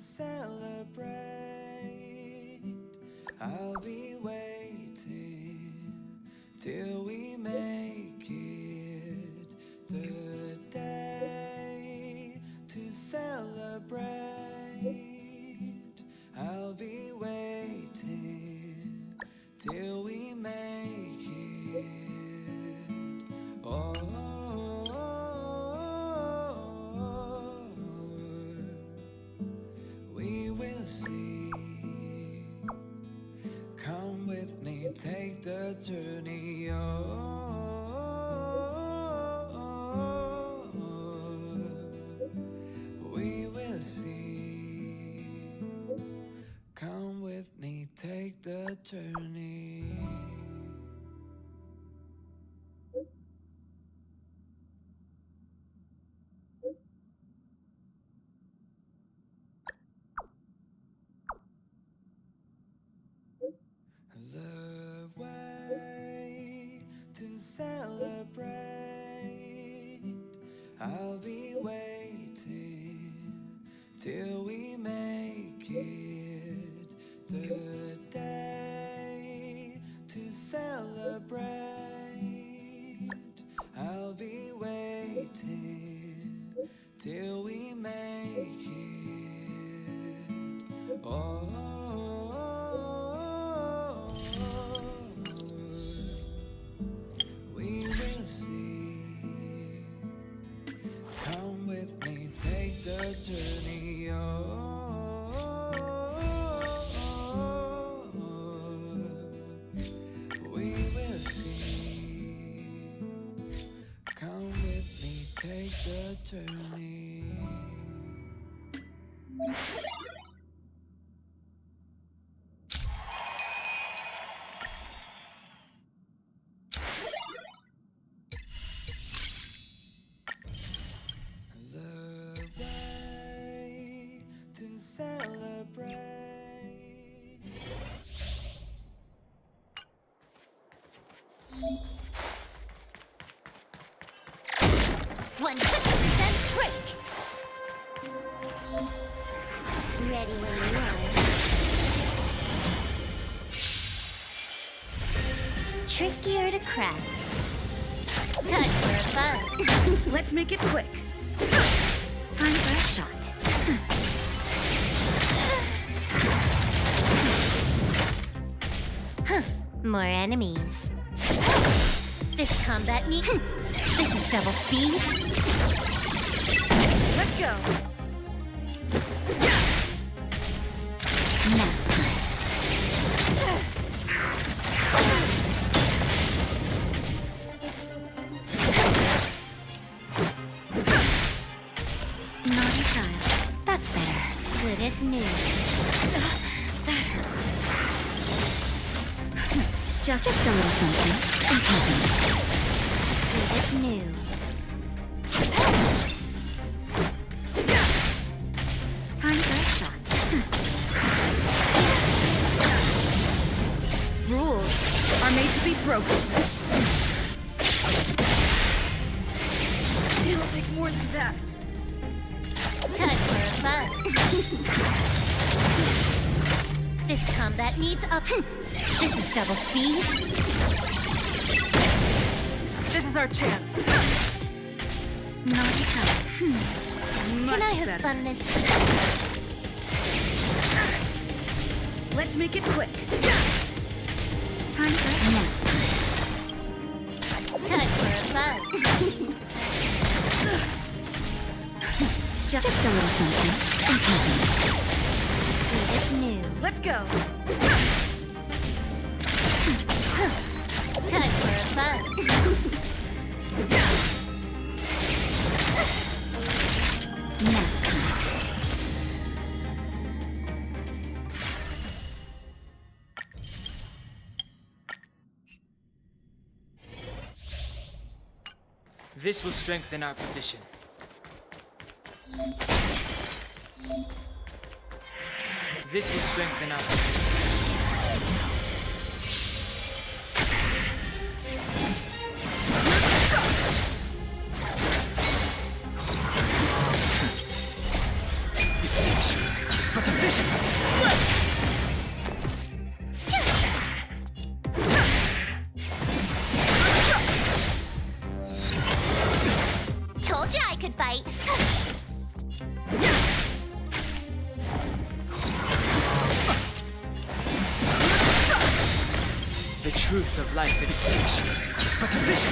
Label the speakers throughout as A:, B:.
A: celebrate. I'll be waiting till we make it the day to celebrate. I'll be waiting till we make it. Oh, we will see. Come with me, take the journey. Oh, we will see. Come with me, take the journey. The way to celebrate. I'll be waiting till we make it the day to celebrate. I'll be waiting till we make it. Oh, we will see. Come with me, take the journey. Oh, we will see. Come with me, take the journey. The way to celebrate.
B: 100% break! Ready when you are. Trickier to crack. Time for a fun.
C: Let's make it quick.
B: Time for a shot. More enemies. This combat meet. This is double speed.
C: Let's go.
B: Now. Naughty child. That's better. Good as new. That hurt. Just a little something. Good as new. Time for a shot.
C: Rules are made to be broken. It'll take more than that.
B: Time for a fun. This combat needs up. This is double speed.
C: This is our chance.
B: Naughty child.
C: Much
B: Can I have
C: better.
B: fun this
C: Let's make it quick.
B: time for a now? Time for a fun. Just a little something. Good as new.
C: Let's go.
B: Time for a fun. Now.
D: This will strengthen our position. This will strengthen our position. The sanctuary is
A: but the vision!
B: Told you I could fight.
D: The truth of life is
A: Sage, it's but a vision!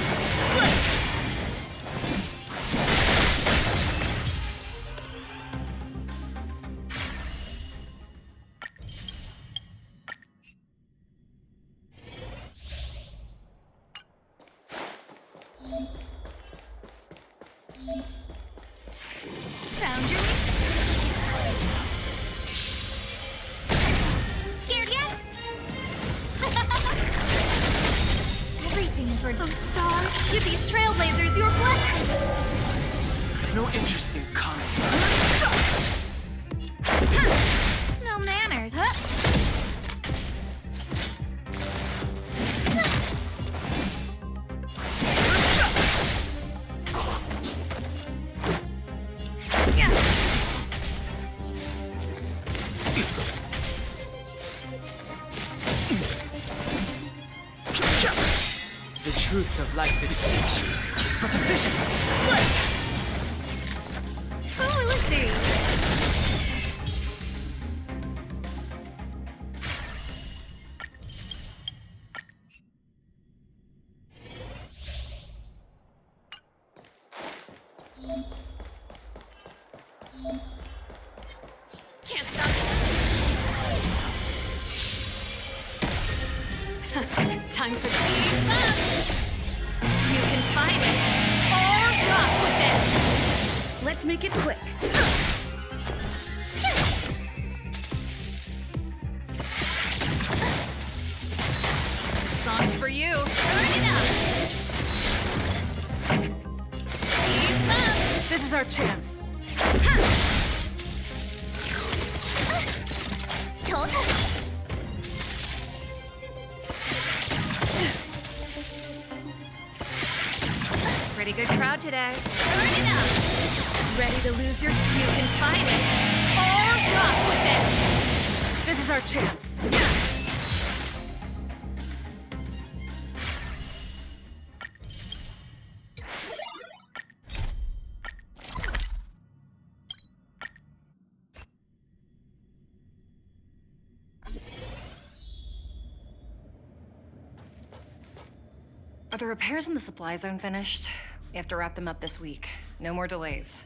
B: Found you. Scared yet? Everything is worth of stars. Give these trailblazers your blessing.
D: no interest in comedy.
B: No manners.
D: The truth of life is
A: Sage, it's but a vision!
B: Oh, let's see. Can't stop.
C: Time for
B: Keep up. You can fight it or rock with it.
C: Let's make it quick. This song's for you.
B: Turn it up. Keep up.
C: This is our chance.
B: Told her.
C: Pretty good crowd today.
B: Turn it up.
C: Ready to lose your...
B: You can fight it or rock with it.
C: This is our chance.
E: Are the repairs in the supply zone finished? We have to wrap them up this week. No more delays.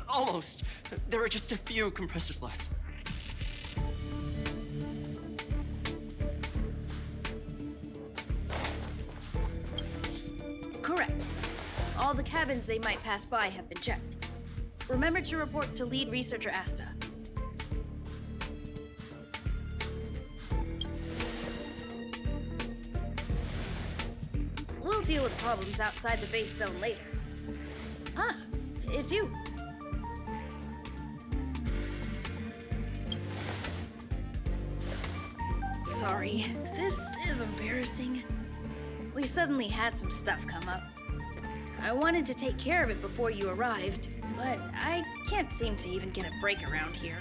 F: Almost. There are just a few compressors left.
G: Correct. All the cabins they might pass by have been checked. Remember to report to lead researcher Asta. We'll deal with problems outside the base zone later. Huh, it's you. Sorry, this is embarrassing. We suddenly had some stuff come up. I wanted to take care of it before you arrived, but I can't seem to even get a break around here.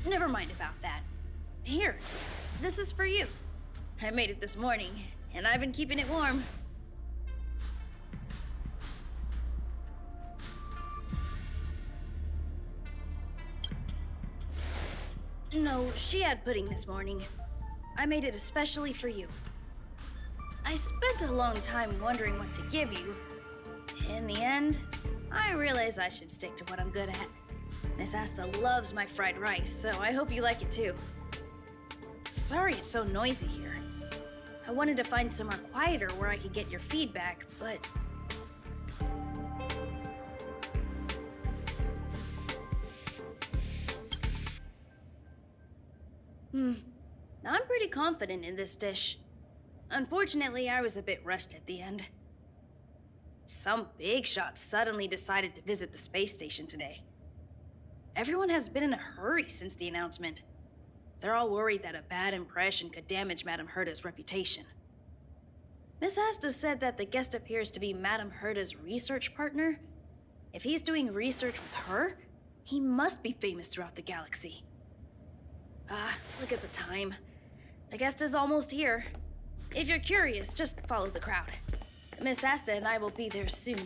G: Never mind about that. Here, this is for you. I made it this morning, and I've been keeping it warm. No, she had pudding this morning. I made it especially for you. I spent a long time wondering what to give you. In the end, I realized I should stick to what I'm good at. Miss Asta loves my fried rice, so I hope you like it too. Sorry it's so noisy here. I wanted to find somewhere quieter where I could get your feedback, but... I'm pretty confident in this dish. Unfortunately, I was a bit rushed at the end. Some big shot suddenly decided to visit the space station today. Everyone has been in a hurry since the announcement. They're all worried that a bad impression could damage Madame Herda's reputation. Miss Asta said that the guest appears to be Madame Herda's research partner. If he's doing research with her, He must be famous throughout the galaxy. Ah, look at the time. The guest is almost here. If you're curious, just follow the crowd. Miss Asta and I will be there soon.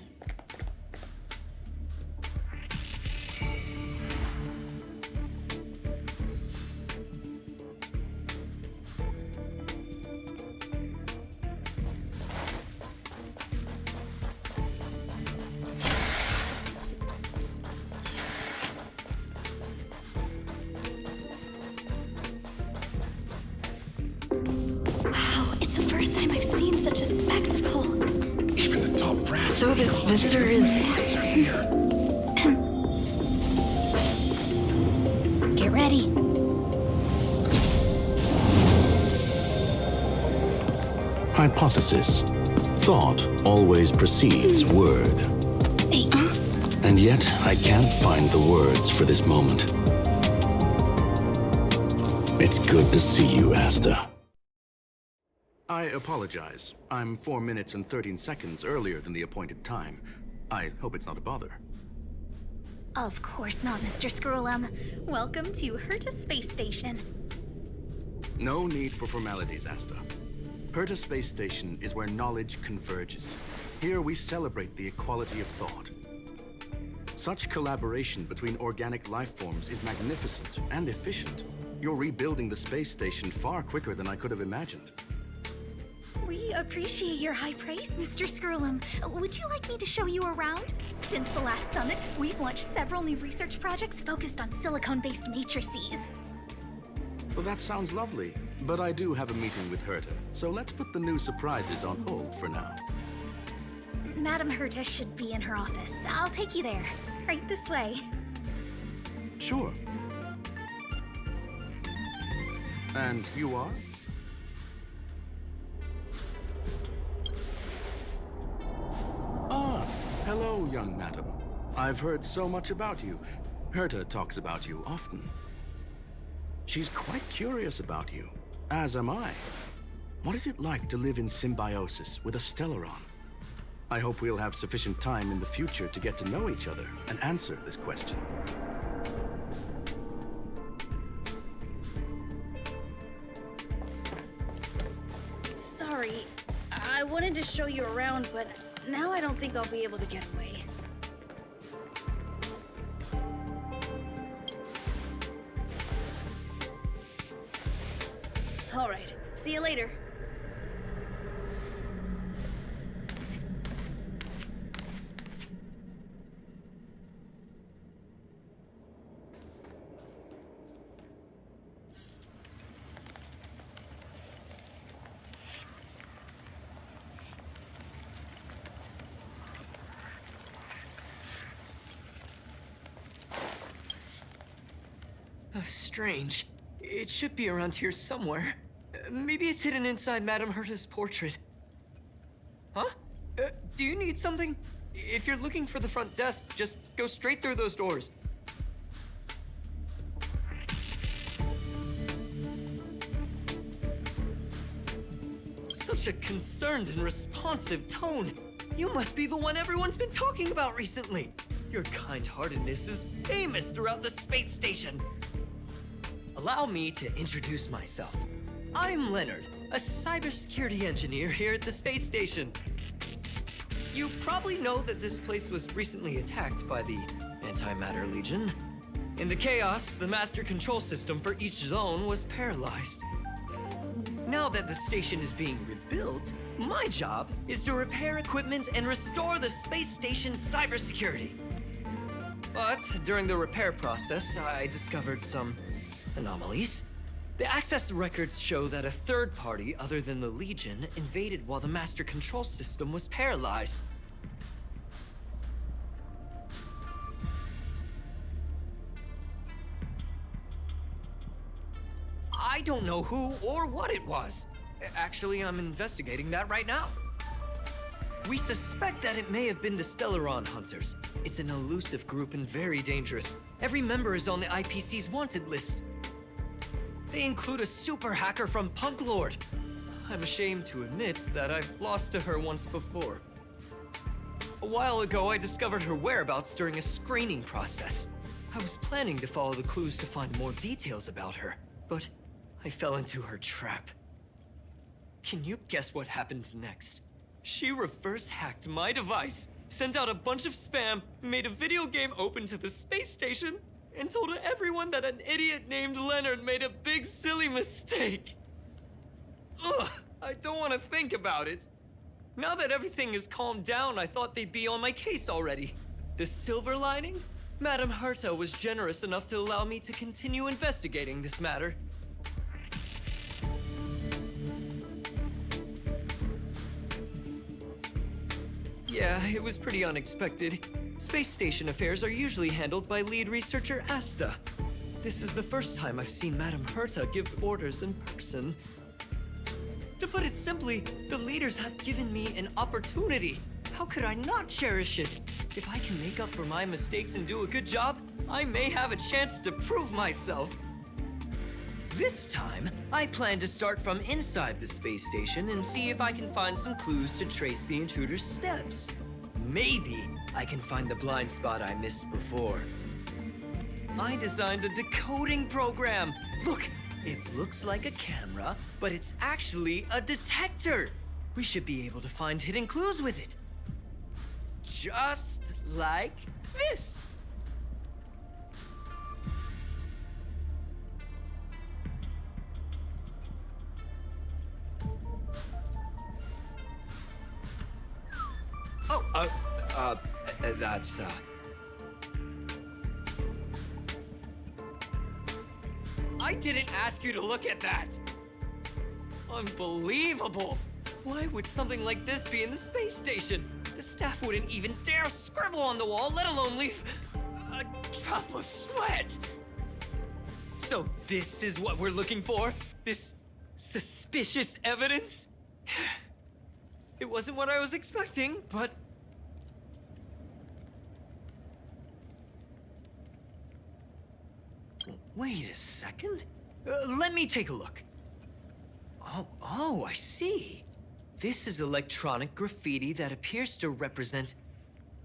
B: Wow, it's the first time I've seen such a spectacle.
H: Even the top brass.
B: So this visitor is... Get ready.
H: Hypothesis. Thought always precedes word.
B: Hey,
H: And yet, I can't find the words for this moment. It's good to see you, Asta. I apologize. I'm 4 minutes and 13 seconds earlier than the appointed time. I hope it's not a bother.
B: Of course not, Mr. Screwllum. Welcome to Herta Space Station.
H: No need for formalities, Asta. Herta Space Station is where knowledge converges. Here we celebrate the equality of thought. Such collaboration between organic life forms is magnificent and efficient. You're rebuilding the space station far quicker than I could have imagined.
B: We appreciate your high praise, Mr. Screwllum. Would you like me to show you around? Since the last summit, we've launched several new research projects focused on silicone-based matrices.
H: Well, that sounds lovely, but I do have a meeting with Herta, so let's put the new surprises on hold for now.
B: Madam Herta should be in her office. I'll take you there. Right this way.
H: Sure. And you are? Ah, hello, young madam. I've heard so much about you. Herta talks about you often. She's quite curious about you, as am I. What is it like to live in symbiosis with a Stellaron? I hope we'll have sufficient time in the future to get to know each other and answer this question.
G: Sorry, I wanted to show you around, but now I don't think I'll be able to get away. All right, see you later.
F: Strange. It should be around here somewhere. Maybe it's hidden inside Madame Herta's portrait. Huh? Do you need something? If you're looking for the front desk, just go straight through those doors. Such a concerned and responsive tone. You must be the one everyone's been talking about recently. Your kind-heartedness is famous throughout the space station. Allow me to introduce myself. I'm Leonard, a cybersecurity engineer here at the space station. You probably know that this place was recently attacked by the Antimatter Legion. In the chaos, the master control system for each zone was paralyzed. Now that the station is being rebuilt, my job is to repair equipment and restore the space station's cybersecurity. But during the repair process, I discovered some anomalies. The access records show that a third party other than the Legion invaded while the master control system was paralyzed. I don't know who or what it was. Actually, I'm investigating that right now. We suspect that it may have been the Stellaron Hunters. It's an elusive group and very dangerous. Every member is on the IPC's wanted list. They include a super hacker from Punk Lord. I'm ashamed to admit that I've lost to her once before. A while ago, I discovered her whereabouts during a screening process. I was planning to follow the clues to find more details about her, but I fell into her trap. Can you guess what happened next? She reverse hacked my device, sent out a bunch of spam, made a video game open to the space station, and told everyone that an idiot named Leonard made a big silly mistake. Ugh, I don't want to think about it. Now that everything is calmed down, I thought they'd be on my case already. The silver lining? Madame Herta was generous enough to allow me to continue investigating this matter. Yeah, it was pretty unexpected. Space station affairs are usually handled by lead researcher Asta. This is the first time I've seen Madame Herta give orders in person. To put it simply, the leaders have given me an opportunity. How could I not cherish it? If I can make up for my mistakes and do a good job, I may have a chance to prove myself. This time, I plan to start from inside the space station and see if I can find some clues to trace the intruder's steps. Maybe I can find the blind spot I missed before. I designed a decoding program. Look, it looks like a camera, but it's actually a detector. We should be able to find hidden clues with it. Just like this. Oh, that's, I didn't ask you to look at that! Unbelievable! Why would something like this be in the space station? The staff wouldn't even dare scribble on the wall, let alone leave a drop of sweat! So this is what we're looking for? This suspicious evidence? It wasn't what I was expecting, but... Wait a second. Let me take a look. Oh, I see. This is electronic graffiti that appears to represent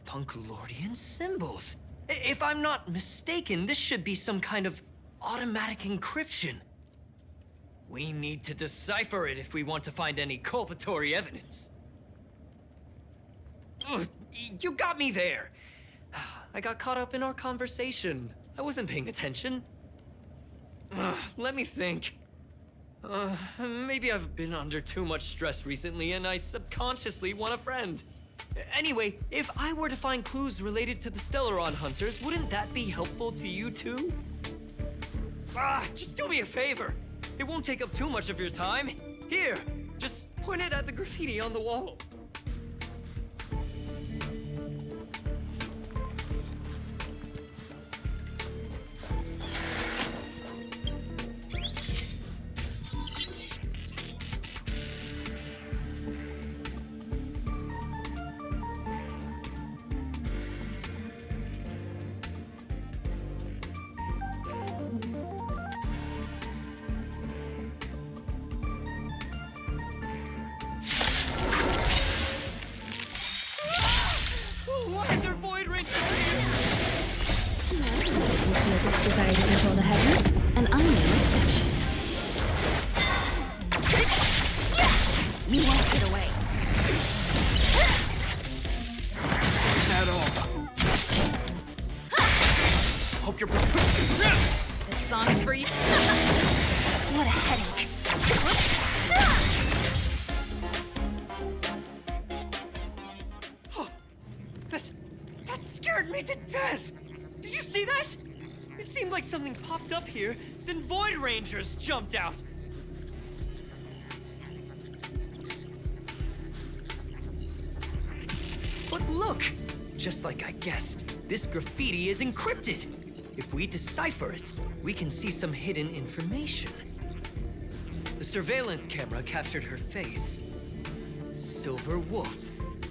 F: Punklordian symbols. If I'm not mistaken, this should be some kind of automatic encryption. We need to decipher it if we want to find any culpatory evidence. Ugh, you got me there. I got caught up in our conversation. I wasn't paying attention. Let me think. Maybe I've been under too much stress recently and I subconsciously want a friend. Anyway, if I were to find clues related to the Stellaron Hunters, wouldn't that be helpful to you too? Just do me a favor. It won't take up too much of your time. Here, just point it at the graffiti on the wall.
I: Feels its desire to control the heavens, and I'm no exception.
E: You won't get away.
H: At all. Hope you're
C: This song's for you.
E: What a headache.
F: That scared me to death! Did you see that? It seemed like something popped up here, then Void Rangers jumped out. But look! Just like I guessed, this graffiti is encrypted. If we decipher it, we can see some hidden information. The surveillance camera captured her face. Silver Wolf.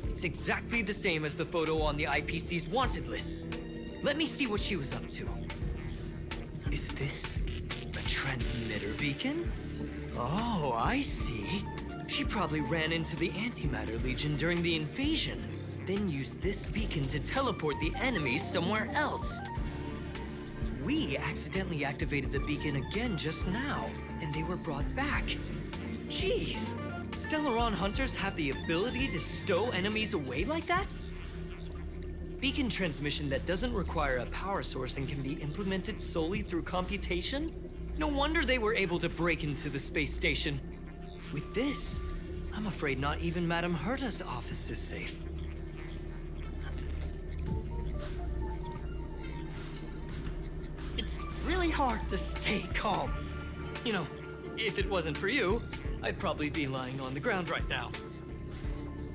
F: It's exactly the same as the photo on the IPC's wanted list. Let me see what she was up to. Is this a transmitter beacon? Oh, I see. She probably ran into the Antimatter Legion during the invasion, then used this beacon to teleport the enemies somewhere else. graffiti accidentally activated the beacon again just now, and they were brought back. Jeez, Stellaron hunters have the ability to stow enemies away like that? Beacon transmission that doesn't require a power source and can be implemented solely through computation? No wonder they were able to break into the space station. With this, I'm afraid not even Madame Herta's office is safe. It's really hard to stay calm. You know, if it wasn't for you, I'd probably be lying on the ground right now.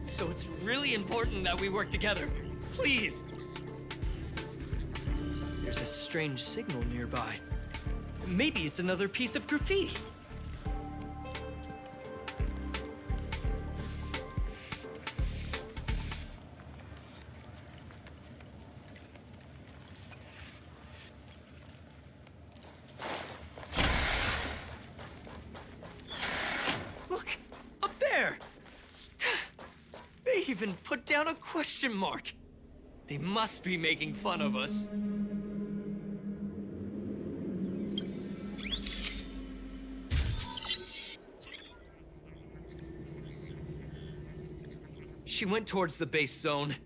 F: So it's really important that we work together. Please! There's a strange signal nearby. Maybe it's another piece of graffiti. Look! Up there! They even put down a question mark. They must be making fun of us. She went towards the base zone.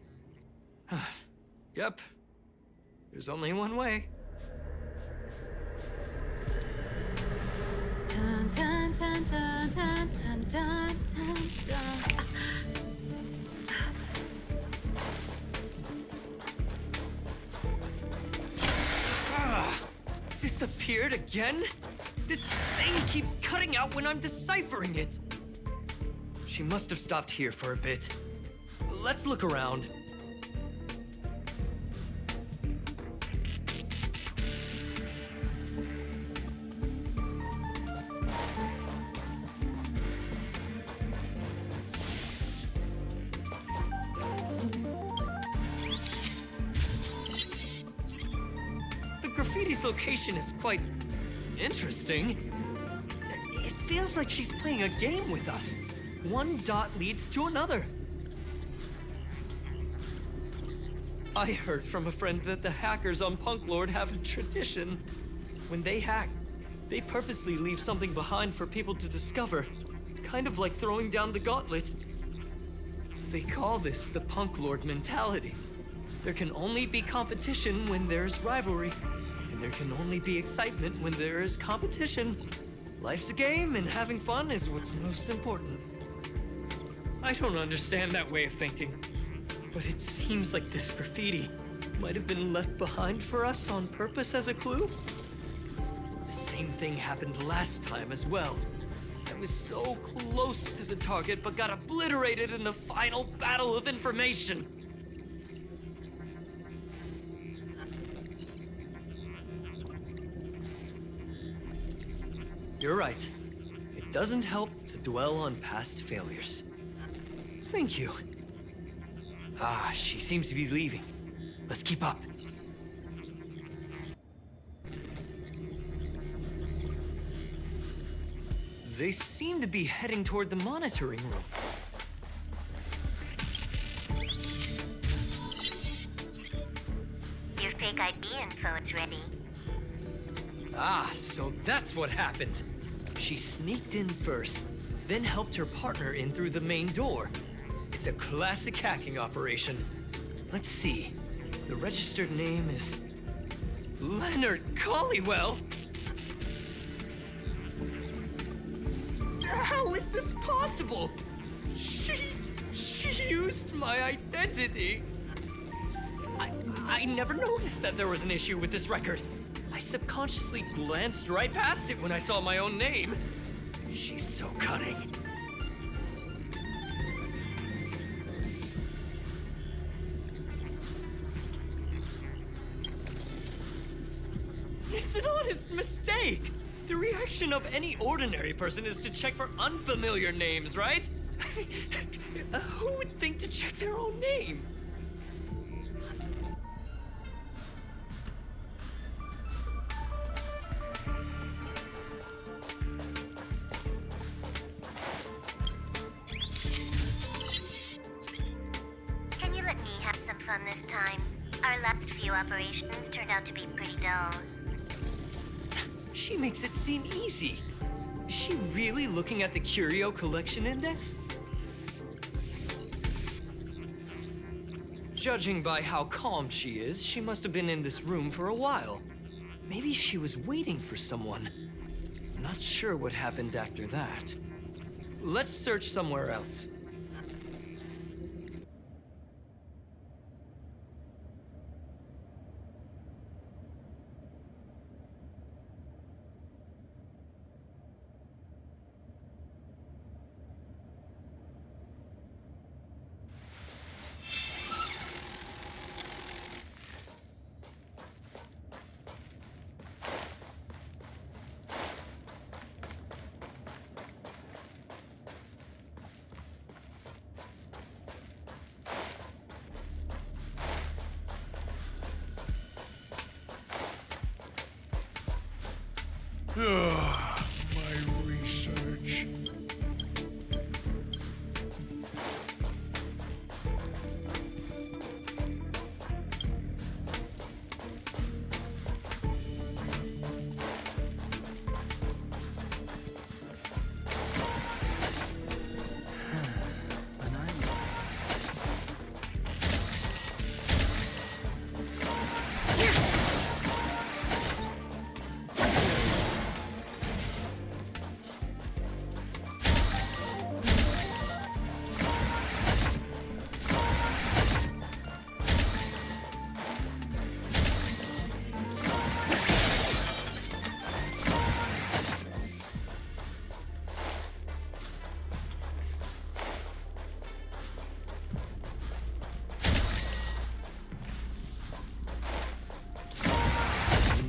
F: Yep. There's only one way.
I: Dun, dun, dun, dun, dun, dun, dun, dun, dun.
F: Disappeared again? This thing keeps cutting out when I'm deciphering it. She must have stopped here for a bit. Let's look around. The graffiti's location is quite interesting. It feels like she's playing a game with us. One dot leads to another. I heard from a friend that the hackers on Punk Lord have a tradition. When they hack, they purposely leave something behind for people to discover. Kind of like throwing down the gauntlet. They call this the Punk Lord mentality. There can only be competition when there's rivalry. And there can only be excitement when there is competition. Life's a game, and having fun is what's most important. I don't understand that way of thinking, but it seems like this graffiti might have been left behind for us on purpose as a clue. The same thing happened last time as well. I was so close to the target, but got obliterated in the final battle of information. You're right. It doesn't help to dwell on past failures. Thank you. Ah, she seems to be leaving. Let's keep up. They seem to be heading toward the monitoring room.
J: Your fake ID info is ready.
F: Ah, so that's what happened. She sneaked in first, then helped her partner in through the main door. It's a classic hacking operation. Let's see. The registered name is Leonard Collywell. How is this possible? She used my identity. I never noticed that there was an issue with this record. I subconsciously glanced right past it when I saw my own name. She's so cunning. It's an honest mistake! The reaction of any ordinary person is to check for unfamiliar names, right? Who would think to check their own name?
J: Can you let me have some fun this time? Our last few operations turned out to be pretty dull.
F: She makes it seem easy. Is she really looking at the Curio Collection Index? Judging by how calm she is, she must have been in this room for a while. Maybe she was waiting for someone. I'm not sure what happened after that. Let's search somewhere else.
K: My research.
H: And I'm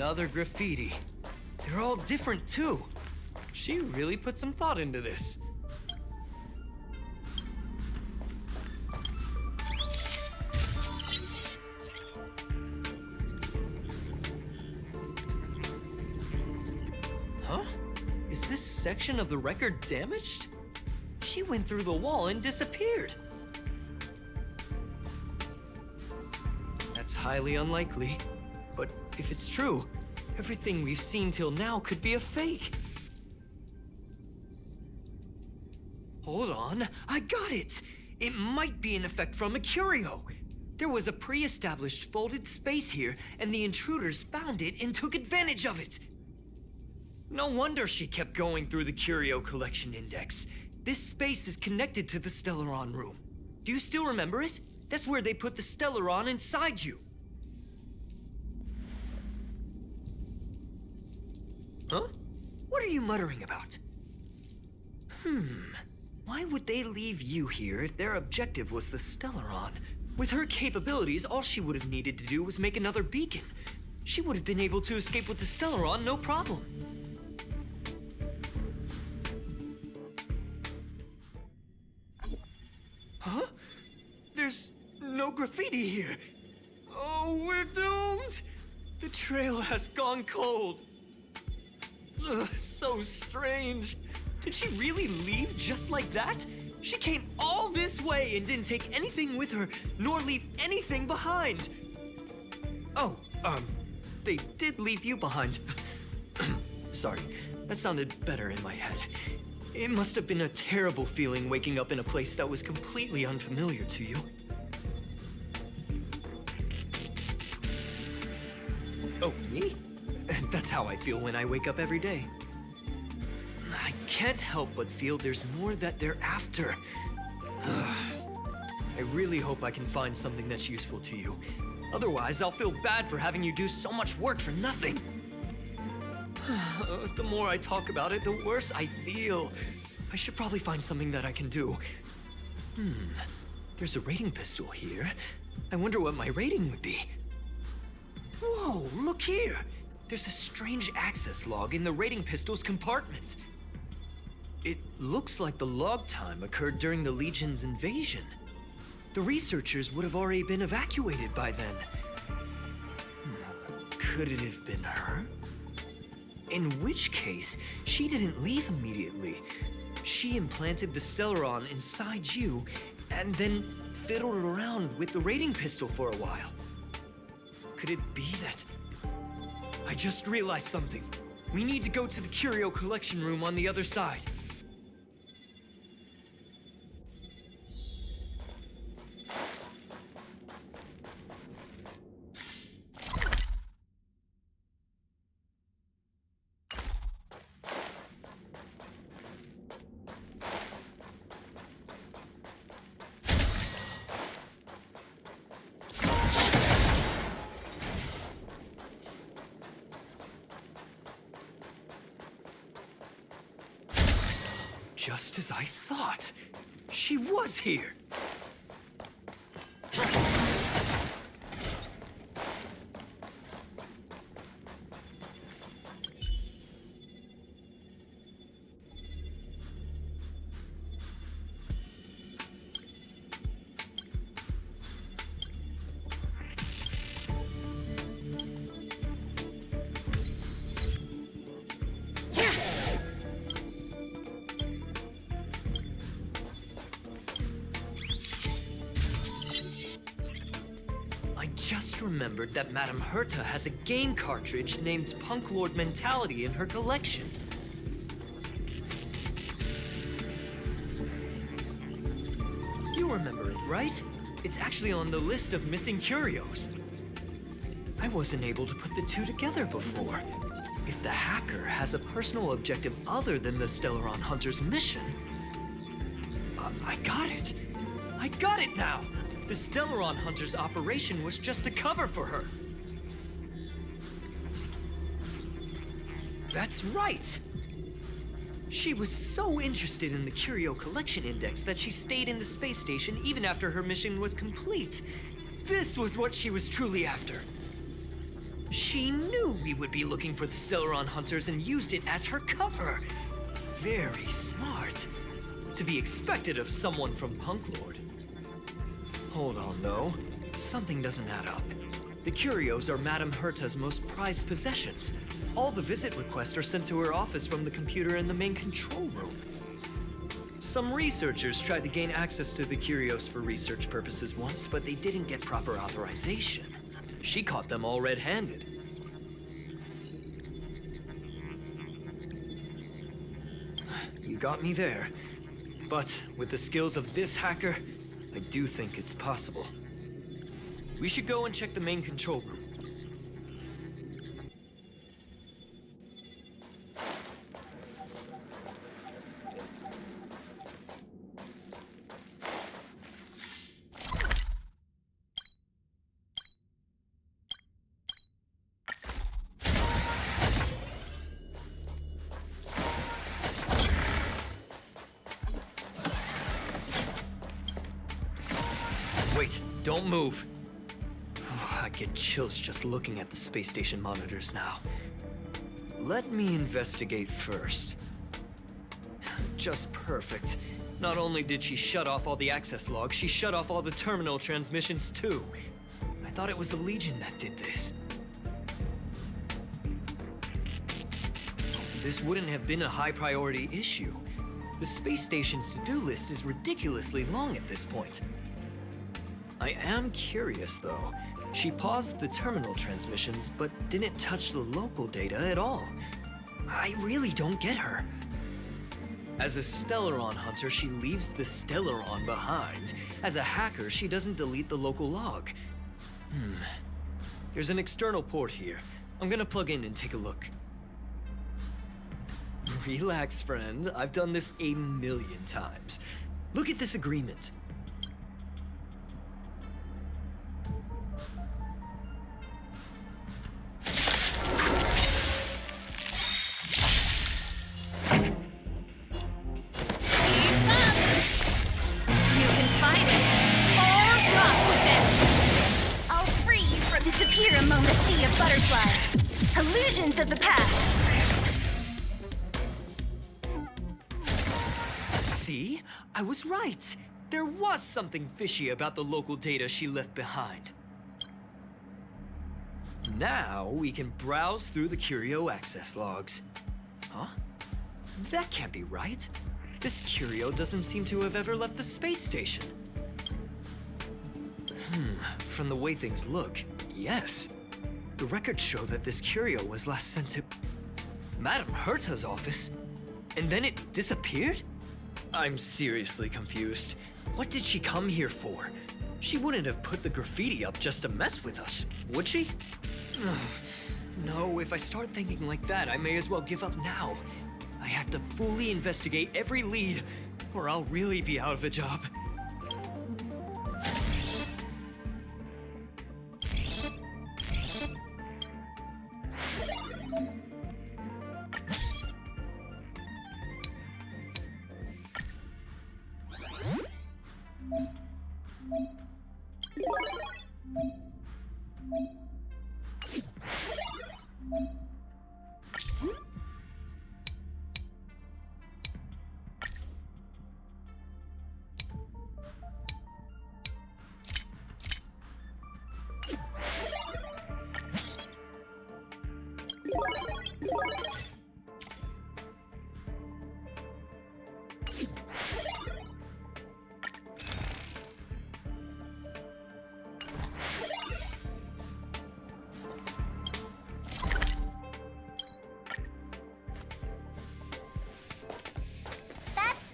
F: Another graffiti. They're all different too. She really put some thought into this. Huh? Is this section of the record damaged? She went through the wall and disappeared. That's highly unlikely. But if it's true, everything we've seen till now could be a fake. Hold on, I got it! It might be an effect from a curio. There was a pre-established folded space here, and the intruders found it and took advantage of it. No wonder she kept going through the Curio Collection Index. This space is connected to the Stellaron room. Do you still remember it? That's where they put the Stellaron inside you. Huh? What are you muttering about? Why would they leave you here if their objective was the Stellaron? With her capabilities, all she would have needed to do was make another beacon. She would have been able to escape with the Stellaron, no problem. Huh? There's no graffiti here. Oh, we're doomed! The trail has gone cold. Ugh, so strange. Did she really leave just like that? She came all this way and didn't take anything with her, nor leave anything behind. Oh, they did leave you behind. Sorry, that sounded better in my head. It must have been a terrible feeling waking up in a place that was completely unfamiliar to you. Oh, me? That's how I feel when I wake up every day. I can't help but feel there's more that they're after. I really hope I can find something that's useful to you. Otherwise, I'll feel bad for having you do so much work for nothing. The more I talk about it, the worse I feel. I should probably find something that I can do. There's a rating pistol here. I wonder what my rating would be. Whoa, look here! There's a strange access log in the rating pistol's compartment. It looks like the log time occurred during the Legion's invasion. The researchers would have already been evacuated by then. Could it have been her? In which case, she didn't leave immediately. She implanted the Stellaron inside you, and then fiddled around with the rating pistol for a while. Could it be that... I just realized something. We need to go to the curio collection room on the other side. Just as I thought. She was here. Just remembered that Madame Herta has a game cartridge named Punk Lord Mentality in her collection. You remember it, right? It's actually on the list of missing curios. I wasn't able to put the two together before. If the hacker has a personal objective other than the Stellaron Hunter's mission... I got it! I got it now! The Stellaron Hunter's operation was just a cover for her. That's right! She was so interested in the Curio Collection Index that she stayed in the space station even after her mission was complete. This was what she was truly after. She knew we would be looking for the Stellaron Hunters and used it as her cover. Very smart. To be expected of someone from Punk Lord. Hold on, though. Something doesn't add up. The curios are Madame Herta's most prized possessions. All the visit requests are sent to her office from the computer in the main control room. Some researchers tried to gain access to the curios for research purposes once, but they didn't get proper authorization. She caught them all red-handed. You got me there. But with the skills of this hacker, I do think it's possible. We should go and check the main control room. Wait, don't move. I get chills just looking at the space station monitors now. Let me investigate first. Just perfect. Not only did she shut off all the access logs, she shut off all the terminal transmissions too. I thought it was the Legion that did this. This wouldn't have been a high priority issue. The space station's to-do list is ridiculously long at this point. I am curious, though. She paused the terminal transmissions, but didn't touch the local data at all. I really don't get her. As a Stellaron hunter, she leaves the Stellaron behind. As a hacker, she doesn't delete the local log. There's an external port here. I'm gonna plug in and take a look. Relax, friend. I've done this 1,000,000 times. Look at this agreement.
B: Disappear among the sea of butterflies. Illusions of the past.
F: See? I was right. There was something fishy about the local data she left behind. Now we can browse through the curio access logs. Huh? That can't be right. This curio doesn't seem to have ever left the space station. From the way things look, yes. The records show that this curio was last sent to... Madame Herta's office, and then it disappeared? I'm seriously confused. What did she come here for? She wouldn't have put the graffiti up just to mess with us, would she? Ugh. No, if I start thinking like that, I may as well give up now. I have to fully investigate every lead, or I'll really be out of a job.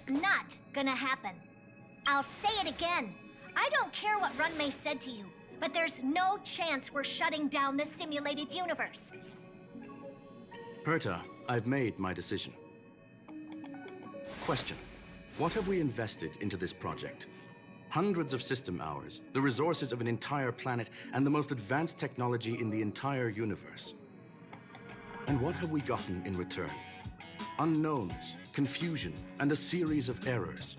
J: Not gonna happen. I'll say it again. I don't care what Runmei said to you, but there's no chance we're shutting down the simulated universe.
H: Herta, I've made my decision. Question. What have we invested into this project? Hundreds of system hours, the resources of an entire planet, and the most advanced technology in the entire universe. And what have we gotten in return? Unknowns, confusion, and a series of errors.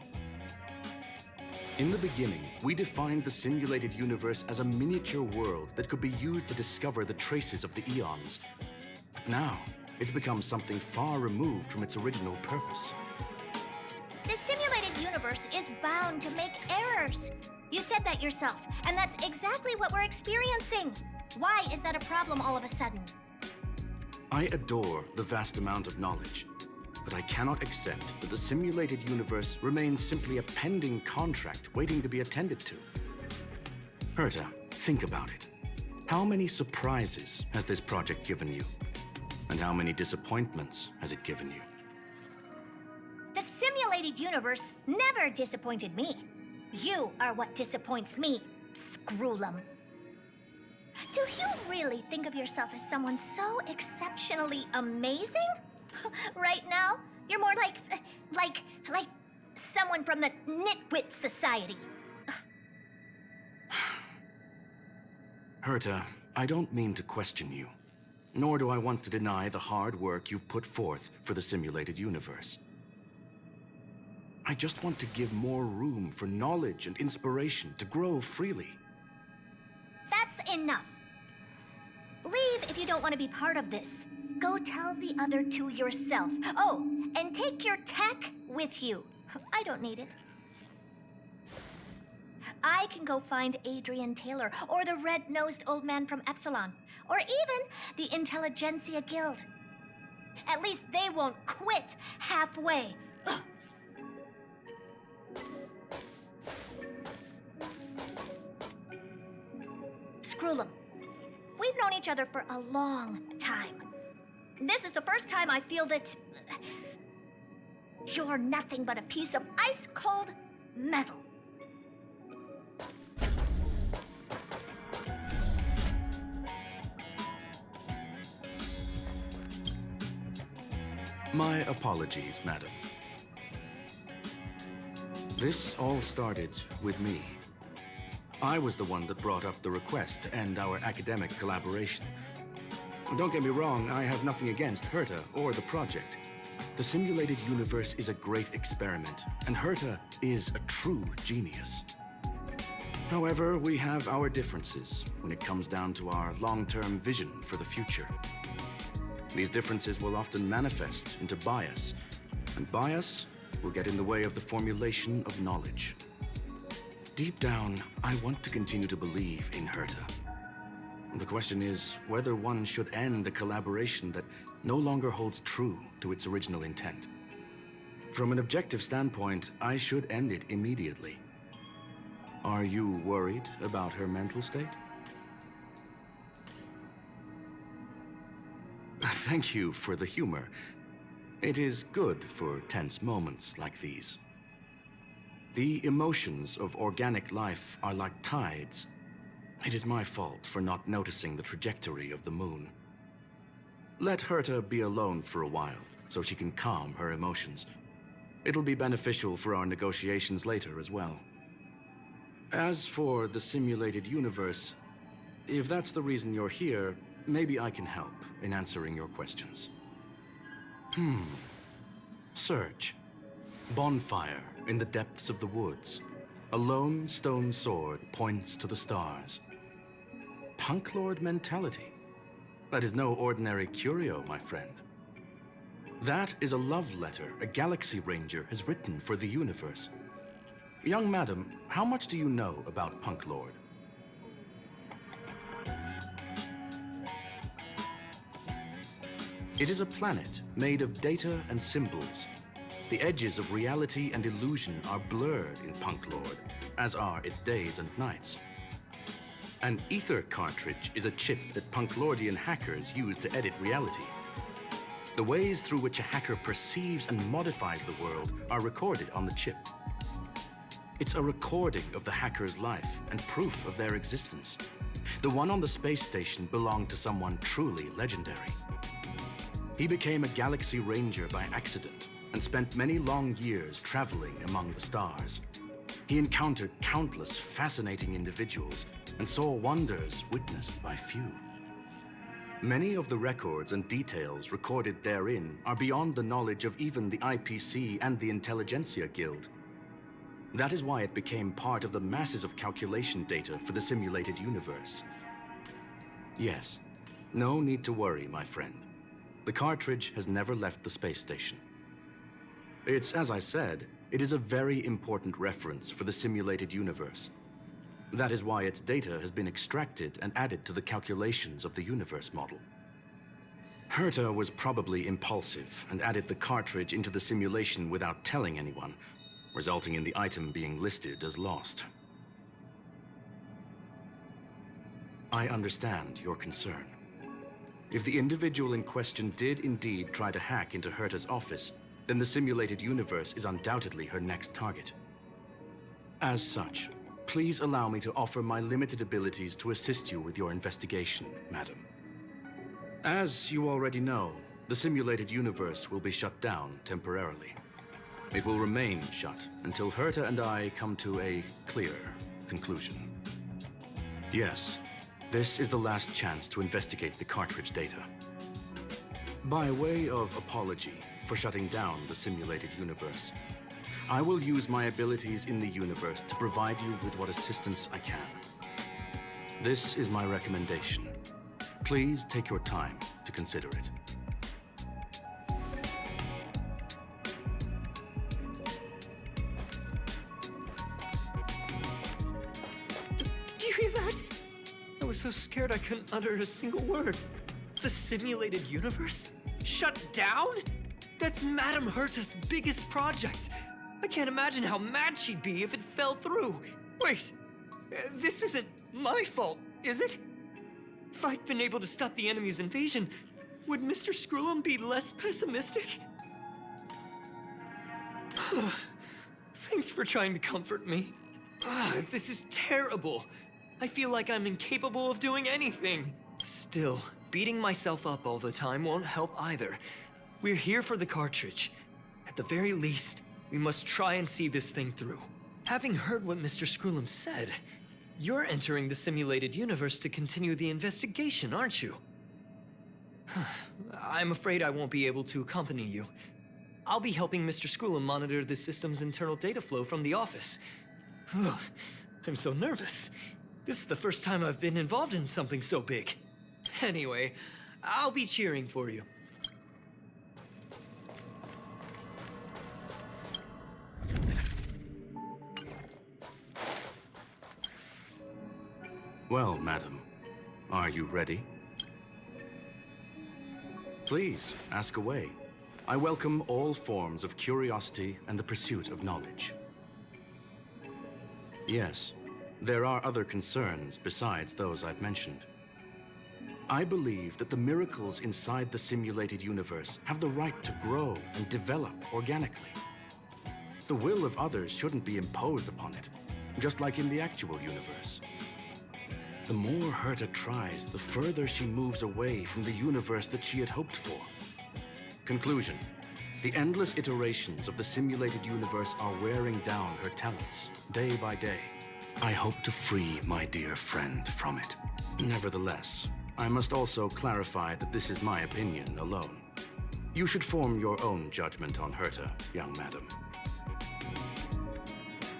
H: In the beginning, we defined the simulated universe as a miniature world that could be used to discover the traces of the eons. But now, it's become something far removed from its original purpose.
J: The simulated universe is bound to make errors. You said that yourself, and that's exactly what we're experiencing. Why is that a problem all of a sudden?
H: I adore the vast amount of knowledge, but I cannot accept that the simulated universe remains simply a pending contract waiting to be attended to. Herta, think about it. How many surprises has this project given you? And how many disappointments has it given you?
J: The simulated universe never disappointed me. You are what disappoints me, Screwllum. Do you really think of yourself as someone so exceptionally amazing? Right now, you're more like someone from the Nitwit Society.
H: Herta, I don't mean to question you, nor do I want to deny the hard work you've put forth for the simulated universe. I just want to give more room for knowledge and inspiration to grow freely.
J: That's enough. Leave if you don't want to be part of this. Go tell the other two yourself. Oh, and take your tech with you. I don't need it. I can go find Adrian Taylor, or the red-nosed old man from Epsilon, or even the Intelligentsia Guild. At least they won't quit halfway. Ugh. Screwllum, we've known each other for a long time. This is the first time I feel that you're nothing but a piece of ice-cold metal.
H: My apologies, madam. This all started with me. I was the one that brought up the request to end our academic collaboration. Don't get me wrong, I have nothing against Herta or the project. The simulated universe is a great experiment, and Herta is a true genius. However, we have our differences when it comes down to our long-term vision for the future. These differences will often manifest into bias, and bias will get in the way of the formulation of knowledge. Deep down, I want to continue to believe in Herta. The question is whether one should end a collaboration that no longer holds true to its original intent. From an objective standpoint, I should end it immediately. Are you worried about her mental state? Thank you for the humor. It is good for tense moments like these. The emotions of organic life are like tides. It is my fault for not noticing the trajectory of the moon. Let Herta be alone for a while, so she can calm her emotions. It'll be beneficial for our negotiations later as well. As for the simulated universe, if that's the reason you're here, maybe I can help in answering your questions. Search. Bonfire in the depths of the woods. A lone stone sword points to the stars. Punk Lord mentality. That is no ordinary curio, my friend. That is a love letter a Galaxy Ranger has written for the universe. Young madam, how much do you know about Punk Lord? It is a planet made of data and symbols. The edges of reality and illusion are blurred in Punk Lord, as are its days and nights. An ether cartridge is a chip that Punklordian hackers use to edit reality. The ways through which a hacker perceives and modifies the world are recorded on the chip. It's a recording of the hacker's life and proof of their existence. The one on the space station belonged to someone truly legendary. He became a Galaxy Ranger by accident and spent many long years traveling among the stars. He encountered countless fascinating individuals and saw wonders witnessed by few. Many of the records and details recorded therein are beyond the knowledge of even the IPC and the Intelligentsia Guild. That is why it became part of the masses of calculation data for the simulated universe. Yes, no need to worry, my friend. The cartridge has never left the space station. It's, as I said, it is a very important reference for the simulated universe. That is why its data has been extracted and added to the calculations of the universe model. Herta was probably impulsive and added the cartridge into the simulation without telling anyone, resulting in the item being listed as lost. I understand your concern. If the individual in question did indeed try to hack into Herta's office, then the simulated universe is undoubtedly her next target. As such, please allow me to offer my limited abilities to assist you with your investigation, madam. As you already know, the simulated universe will be shut down temporarily. It will remain shut until Herta and I come to a clear conclusion. Yes, this is the last chance to investigate the cartridge data. By way of apology for shutting down the simulated universe, I will use my abilities in the universe to provide you with what assistance I can. This is my recommendation. Please take your time to consider it.
F: Did you hear that? I was so scared I couldn't utter a single word. The simulated universe? Shut down? That's Madame Herta's biggest project. I can't imagine how mad she'd be if it fell through. Wait, this isn't my fault, is it? If I'd been able to stop the enemy's invasion, would Mr. Screwllum be less pessimistic? Thanks for trying to comfort me. This is terrible. I feel like I'm incapable of doing anything. Still, beating myself up all the time won't help either. We're here for the cartridge. At the very least, we must try and see this thing through. Having heard what Mr. Screwllum said, you're entering the simulated universe to continue the investigation, aren't you? I'm afraid I won't be able to accompany you. I'll be helping Mr. Screwllum monitor the system's internal data flow from the office. I'm so nervous. This is the first time I've been involved in something so big. Anyway, I'll be cheering for you.
H: Well, madam, are you ready? Please, ask away. I welcome all forms of curiosity and the pursuit of knowledge. Yes, there are other concerns besides those I've mentioned. I believe that the miracles inside the simulated universe have the right to grow and develop organically. The will of others shouldn't be imposed upon it, just like in the actual universe. The more Herta tries, the further she moves away from the universe that she had hoped for. Conclusion: the endless iterations of the simulated universe are wearing down her talents, day by day. I hope to free my dear friend from it. Nevertheless, I must also clarify that this is my opinion alone. You should form your own judgment on Herta, young madam.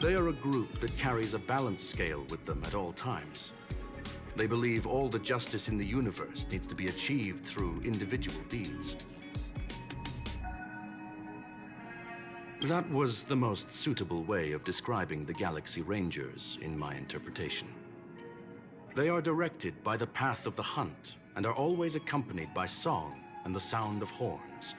H: They are a group that carries a balance scale with them at all times. They believe all the justice in the universe needs to be achieved through individual deeds. That was the most suitable way of describing the Galaxy Rangers, in my interpretation. They are directed by the path of the hunt and are always accompanied by song and the sound of horns.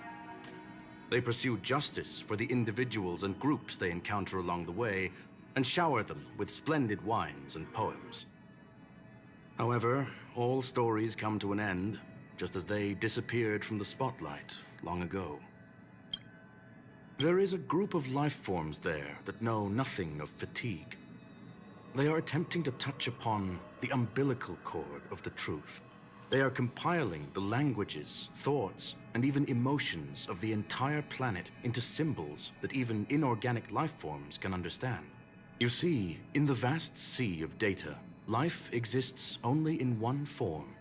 H: They pursue justice for the individuals and groups they encounter along the way and shower them with splendid wines and poems. However, all stories come to an end, just as they disappeared from the spotlight long ago. There is a group of life forms there that know nothing of fatigue. They are attempting to touch upon the umbilical cord of the truth. They are compiling the languages, thoughts, and even emotions of the entire planet into symbols that even inorganic life forms can understand. You see, in the vast sea of data, life exists only in one form: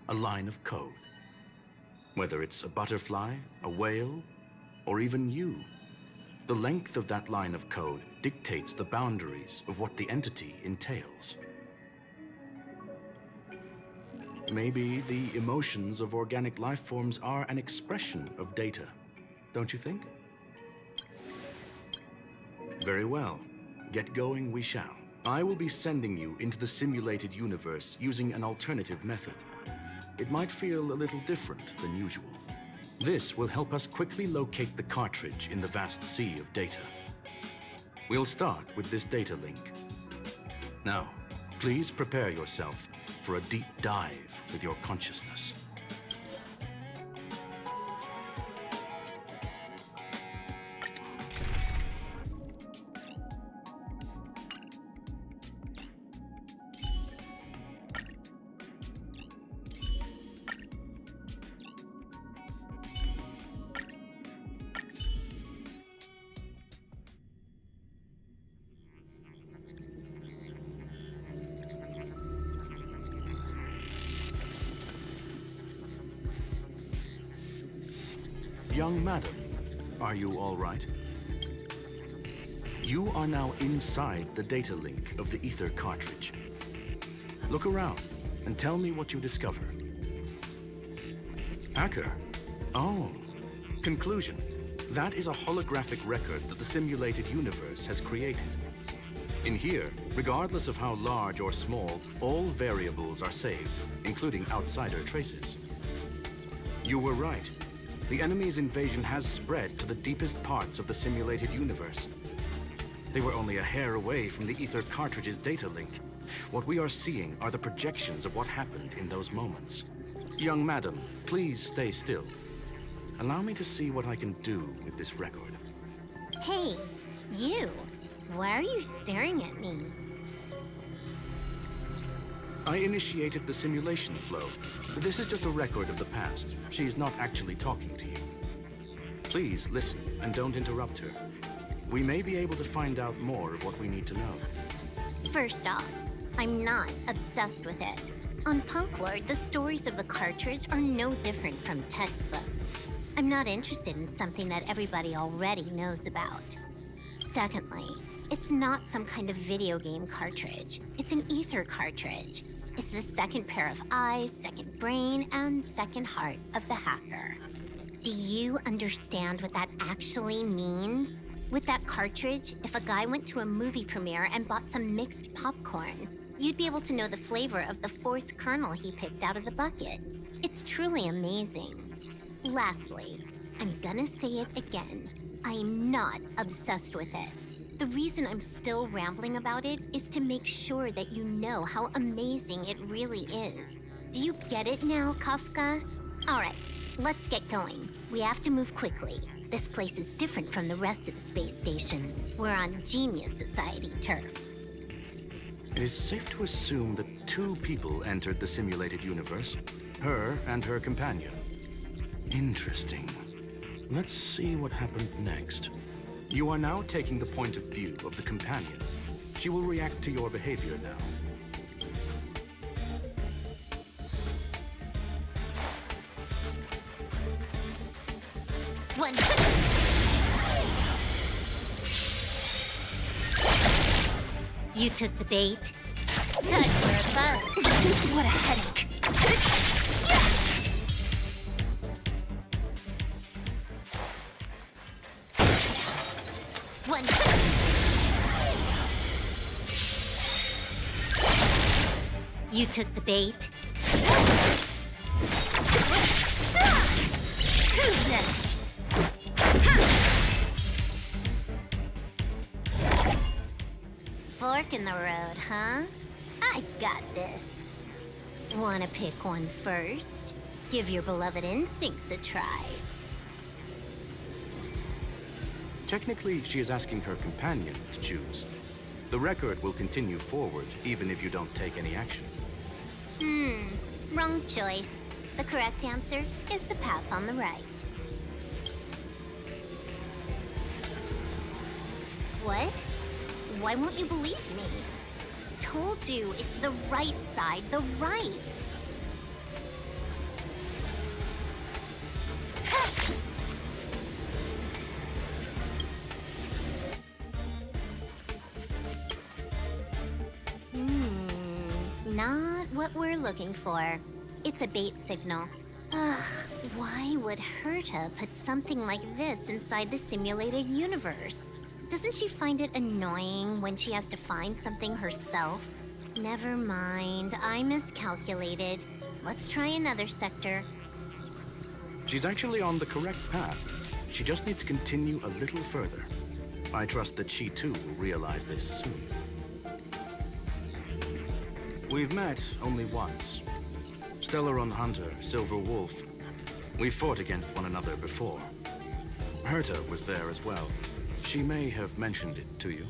H: a line of code. Whether it's a butterfly, a whale, or even you, the length of that line of code dictates the boundaries of what the entity entails. Maybe the emotions of organic life forms are an expression of data, don't you think? Very well. Get going we shall. I will be sending you into the simulated universe using an alternative method. It might feel a little different than usual. This will help us quickly locate the cartridge in the vast sea of data. We'll start with this data link. Now, please prepare yourself for a deep dive with your consciousness. Young madam, are you all right? You are now inside the data link of the ether cartridge. Look around and tell me what you discover. Hacker? Oh. Conclusion. That is a holographic record that the simulated universe has created. In here, regardless of how large or small, all variables are saved, including outsider traces. You were right. The enemy's invasion has spread to the deepest parts of the simulated universe. They were only a hair away from the ether cartridge's data link. What we are seeing are the projections of what happened in those moments. Young madam, please stay still. Allow me to see what I can do with this record.
L: Hey, you! Why are you staring at me?
H: I initiated the simulation flow. This is just a record of the past. She's not actually talking to you. Please listen and don't interrupt her. We may be able to find out more of what we need to know.
L: First off, I'm not obsessed with it. On Punklord, the stories of the cartridge are no different from textbooks. I'm not interested in something that everybody already knows about. Secondly, it's not some kind of video game cartridge. It's an ether cartridge. It's the second pair of eyes, second brain, and second heart of the hacker. Do you understand what that actually means? With that cartridge, if a guy went to a movie premiere and bought some mixed popcorn, you'd be able to know the flavor of the fourth kernel he picked out of the bucket. It's truly amazing. Lastly, I'm gonna say it again. I'm not obsessed with it. The reason I'm still rambling about it is to make sure that you know how amazing it really is. Do you get it now, Kafka? Alright, let's get going. We have to move quickly. This place is different from the rest of the space station. We're on Genius Society turf.
H: It is safe to assume that two people entered the simulated universe. Her and her companion. Interesting. Let's see what happened next. You are now taking the point of view of the companion. She will react to your behavior now.
L: One. You took the bait. Time for a bug.
J: What a headache.
L: One. You took the bait.
J: Who's next?
L: Fork in the road, huh? I got this. Wanna pick one first? Give your beloved instincts a try.
H: Technically, she is asking her companion to choose. The record will continue forward, even if you don't take any action.
L: Wrong choice. The correct answer is the path on the right. What? Why won't you believe me? Told you, it's the right side, the right. Not what we're looking for. It's a bait signal. Ugh, why would Herta put something like this inside the simulated universe? Doesn't she find it annoying when she has to find something herself? Never mind, I miscalculated. Let's try another sector.
H: She's actually on the correct path. She just needs to continue a little further. I trust that she too will realize this soon. We've met only once. Stellaron Hunter, Silver Wolf. We've fought against one another before. Herta was there as well. She may have mentioned it to you.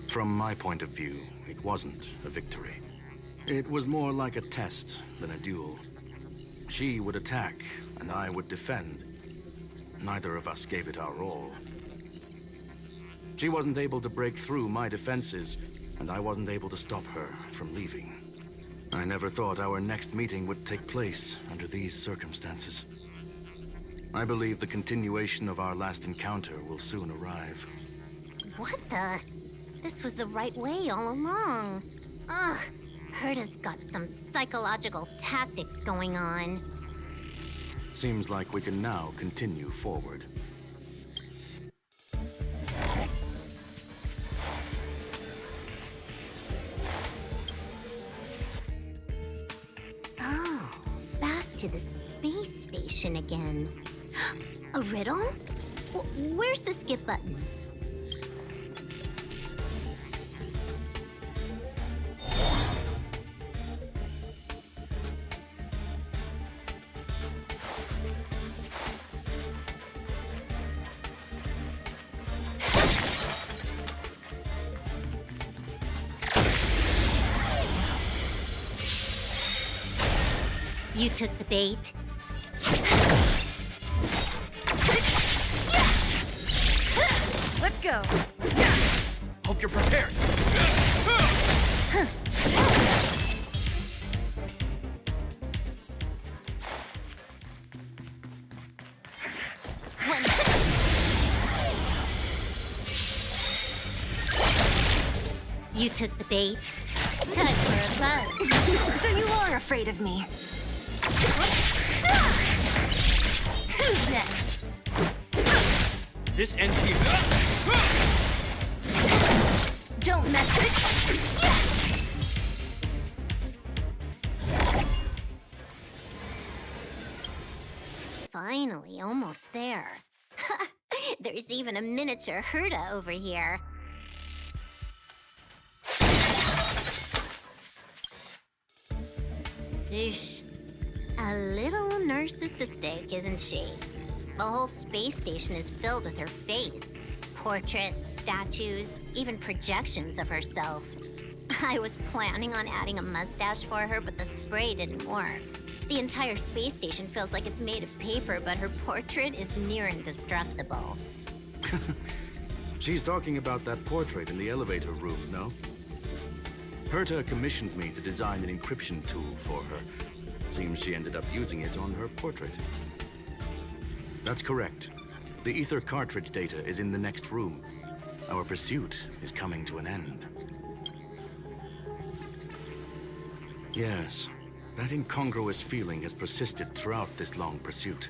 H: From my point of view, it wasn't a victory. It was more like a test than a duel. She would attack, and I would defend. Neither of us gave it our all. She wasn't able to break through my defenses, and I wasn't able to stop her from leaving. I never thought our next meeting would take place under these circumstances. I believe the continuation of our last encounter will soon arrive.
L: What the? This was the right way all along. Ugh, Herta's got some psychological tactics going on.
H: Seems like we can now continue forward.
L: Oh, back to the space station again. A riddle? Where's the skip button? You took the bait.
G: Let's go.
F: Hope you're prepared.
L: One. You took the bait. Time for a bug.
J: So you are afraid of me. Who's next?
F: This ends here.
J: Don't mess with it.
L: Finally, almost there. There's even a miniature Herta over here. Eesh. A little narcissistic, isn't she? The whole space station is filled with her face. Portraits, statues, even projections of herself. I was planning on adding a mustache for her, but the spray didn't work. The entire space station feels like it's made of paper, but her portrait is near indestructible.
H: She's talking about that portrait in the elevator room, no? Herta commissioned me to design an encryption tool for her. Seems she ended up using it on her portrait. That's correct. The ether cartridge data is in the next room. Our pursuit is coming to an end. Yes, that incongruous feeling has persisted throughout this long pursuit.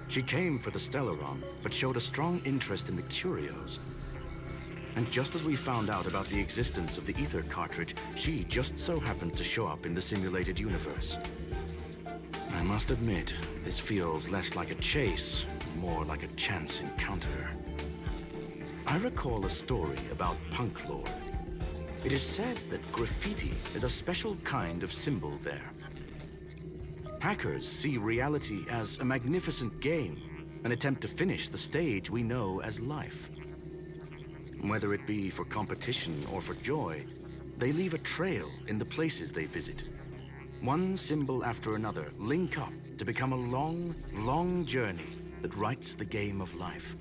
H: She came for the Stellaron, but showed a strong interest in the curios. And just as we found out about the existence of the ether cartridge, she just so happened to show up in the simulated universe. I must admit, this feels less like a chase, more like a chance encounter. I recall a story about Punk Lord. It is said that graffiti is a special kind of symbol there. Hackers see reality as a magnificent game, an attempt to finish the stage we know as life. Whether it be for competition or for joy, they leave a trail in the places they visit. One symbol after another link up to become a long, long journey that writes the game of life.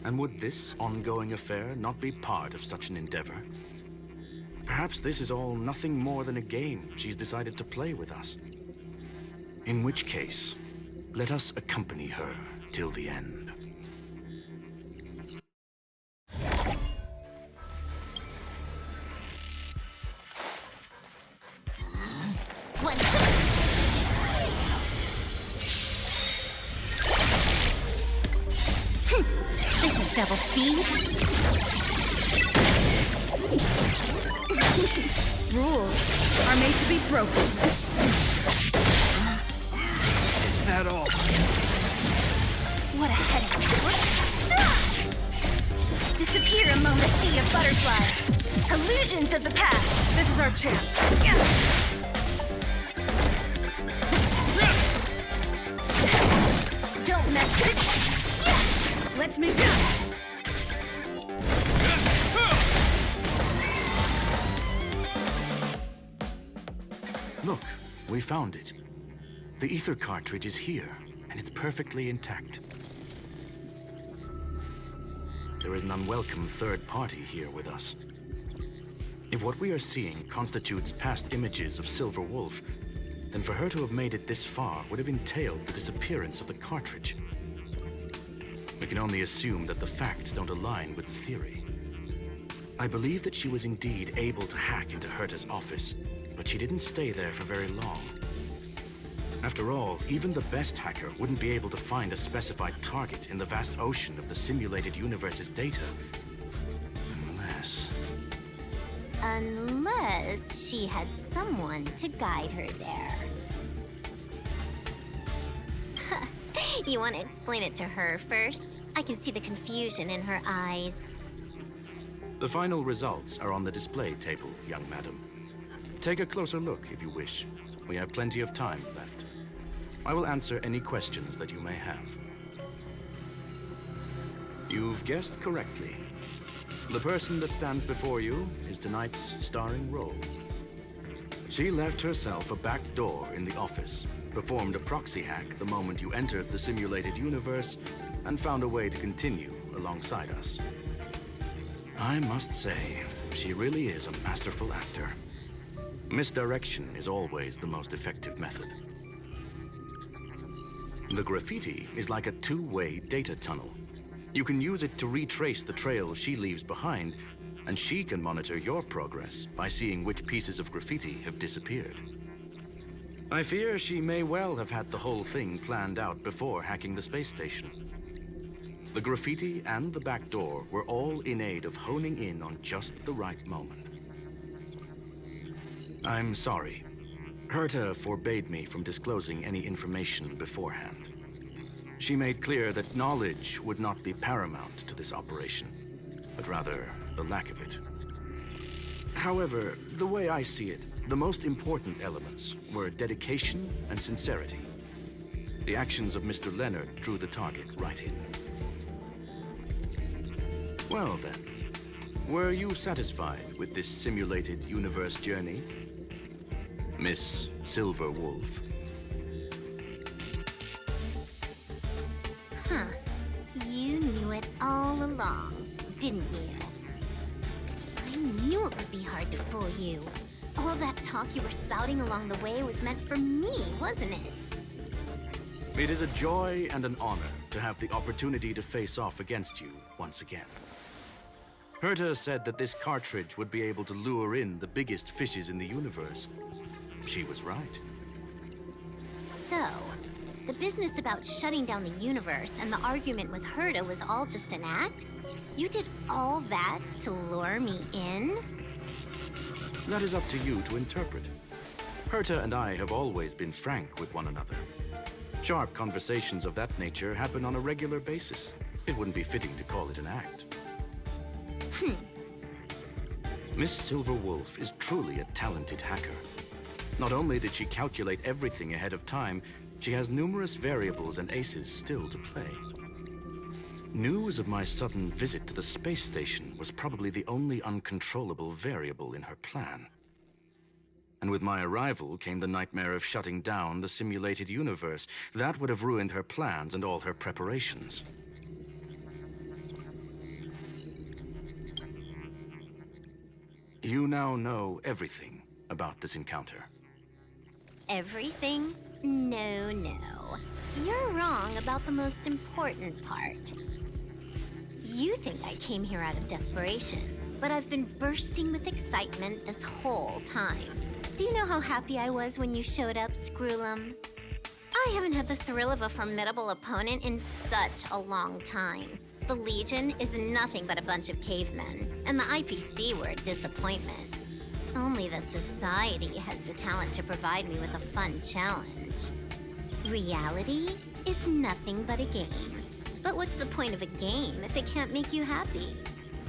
H: And would this ongoing affair not be part of such an endeavor? Perhaps this is all nothing more than a game she's decided to play with us. In which case, let us accompany her till the end.
L: This is double speed.
C: Rules are made to be broken.
F: Is that all?
J: What a headache. Disappear among the sea of butterflies. Illusions of the past.
C: This is our chance.
J: Don't mess with it.
C: Let's make it.
H: Look, we found it. The ether cartridge is here, and it's perfectly intact. There is an unwelcome third party here with us. If what we are seeing constitutes past images of Silver Wolf, then for her to have made it this far would have entailed the disappearance of the cartridge. We can only assume that the facts don't align with the theory. I believe that she was indeed able to hack into Herta's office, but she didn't stay there for very long. After all, even the best hacker wouldn't be able to find a specified target in the vast ocean of the simulated universe's data.
L: Unless she had someone to guide her there. You want to explain it to her first? I can see the confusion in her eyes.
H: The final results are on the display table, young madam. Take a closer look if you wish. We have plenty of time left. I will answer any questions that you may have. You've guessed correctly. The person that stands before you is tonight's starring role. She left herself a back door in the office, performed a proxy hack the moment you entered the simulated universe, and found a way to continue alongside us. I must say, she really is a masterful actor. Misdirection is always the most effective method. The graffiti is like a two-way data tunnel. You can use it to retrace the trail she leaves behind, and she can monitor your progress by seeing which pieces of graffiti have disappeared. I fear she may well have had the whole thing planned out before hacking the space station. The graffiti and the back door were all in aid of honing in on just the right moment. I'm sorry. Herta forbade me from disclosing any information beforehand. She made clear that knowledge would not be paramount to this operation, but rather the lack of it. However, the way I see it, The most important elements were dedication and sincerity. The actions of Mr. Leonard drew the target right in. Well then, were you satisfied with this simulated universe journey, Miss Silver Wolf?
L: Huh. You knew it all along, didn't you? I knew it would be hard to fool you. All that talk you were spouting along the way was meant for me, wasn't it?
H: It is a joy and an honor to have the opportunity to face off against you once again. Herta said that this cartridge would be able to lure in the biggest fishes in the universe. She was right.
L: So, the business about shutting down the universe and the argument with Herta was all just an act? You did all that to lure me in?
H: That is up to you to interpret. Herta and I have always been frank with one another. Sharp conversations of that nature happen on a regular basis. It wouldn't be fitting to call it an act. Miss Silver Wolf is truly a talented hacker. Not only did she calculate everything ahead of time, she has numerous variables and aces still to play. News of my sudden visit to the space station was probably the only uncontrollable variable in her plan. And with my arrival came the nightmare of shutting down the simulated universe. That would have ruined her plans and all her preparations. You now know everything about this encounter.
L: Everything? No. You're wrong about the most important part. You think I came here out of desperation, but I've been bursting with excitement this whole time. Do you know how happy I was when you showed up, Screwllum? I haven't had the thrill of a formidable opponent in such a long time. The Legion is nothing but a bunch of cavemen, and the IPC were a disappointment. Only the Society has the talent to provide me with a fun challenge. Reality is nothing but a game. But what's the point of a game if it can't make you happy?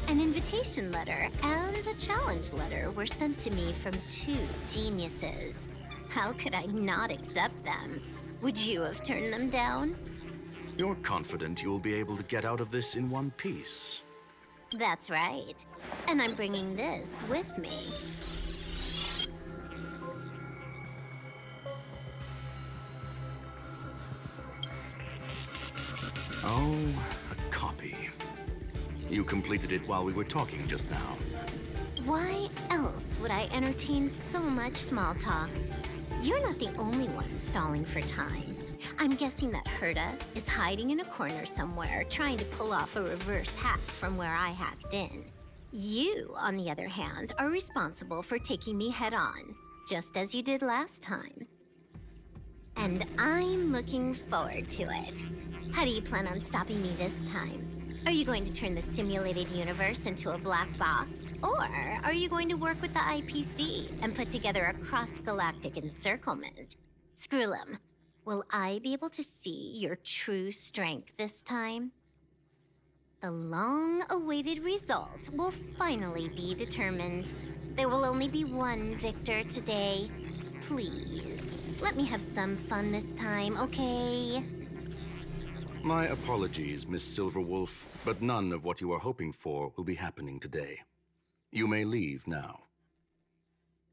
L: An invitation letter and a challenge letter were sent to me from two geniuses. How could I not accept them? Would you have turned them down?
H: You're confident you'll be able to get out of this in one piece.
L: That's right. And I'm bringing this with me.
H: Oh, a copy. You completed it while we were talking just now.
L: Why else would I entertain so much small talk? You're not the only one stalling for time. I'm guessing that Herta is hiding in a corner somewhere, trying to pull off a reverse hack from where I hacked in. You, on the other hand, are responsible for taking me head-on, just as you did last time. And I'm looking forward to it. How do you plan on stopping me this time? Are you going to turn the simulated universe into a black box? Or are you going to work with the IPC and put together a cross-galactic encirclement? Screwllum, will I be able to see your true strength this time? The long-awaited result will finally be determined. There will only be one victor today. Please, let me have some fun this time, okay?
H: My apologies, Miss Silverwolf, but none of what you are hoping for will be happening today. You may leave now.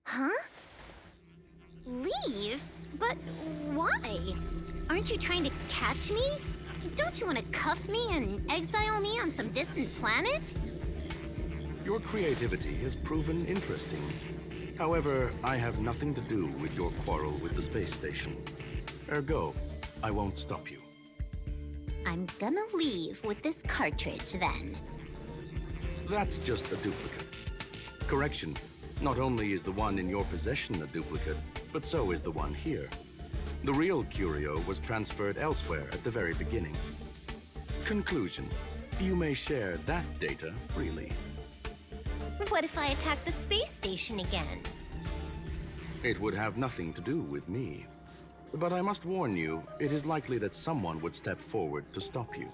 L: Huh? Leave? But why? Aren't you trying to catch me? Don't you want to cuff me and exile me on some distant planet?
H: Your creativity has proven interesting. However, I have nothing to do with your quarrel with the space station. Ergo, I won't stop you.
L: I'm gonna leave with this cartridge, then.
H: That's just a duplicate. Correction, not only is the one in your possession a duplicate, but so is the one here. The real curio was transferred elsewhere at the very beginning. Conclusion, you may share that data freely.
L: What if I attack the space station again?
H: It would have nothing to do with me. But I must warn you, it is likely that someone would step forward to stop you.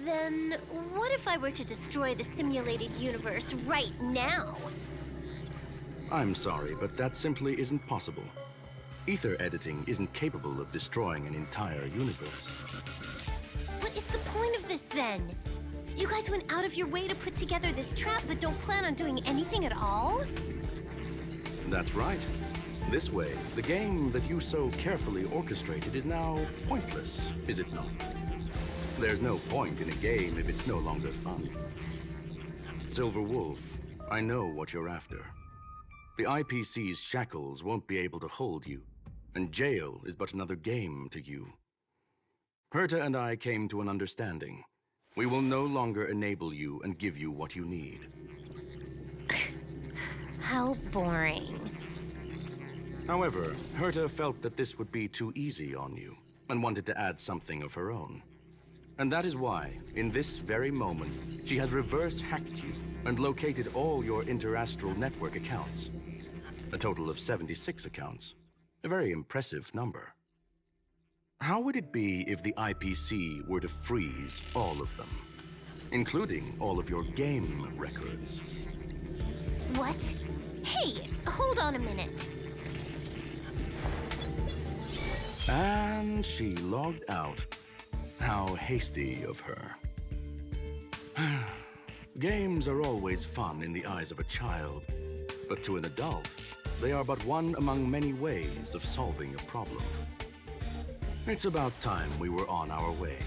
L: Then what if I were to destroy the simulated universe right now?
H: I'm sorry, but that simply isn't possible. Ether editing isn't capable of destroying an entire universe.
L: What is the point of this, then? You guys went out of your way to put together this trap, but don't plan on doing anything at all?
H: That's right. This way, the game that you so carefully orchestrated is now pointless, is it not? There's no point in a game if it's no longer fun. Silver Wolf, I know what you're after. The IPC's shackles won't be able to hold you, and jail is but another game to you. Herta and I came to an understanding. We will no longer enable you and give you what you need.
L: How boring.
H: However, Herta felt that this would be too easy on you, and wanted to add something of her own. And that is why, in this very moment, she has reverse-hacked you and located all your interastral network accounts. A total of 76 accounts. A very impressive number. How would it be if the IPC were to freeze all of them, including all of your game records?
L: What? Hey, hold on a minute.
H: And she logged out. How hasty of her. Games are always fun in the eyes of a child, but to an adult, they are but one among many ways of solving a problem. It's about time we were on our way.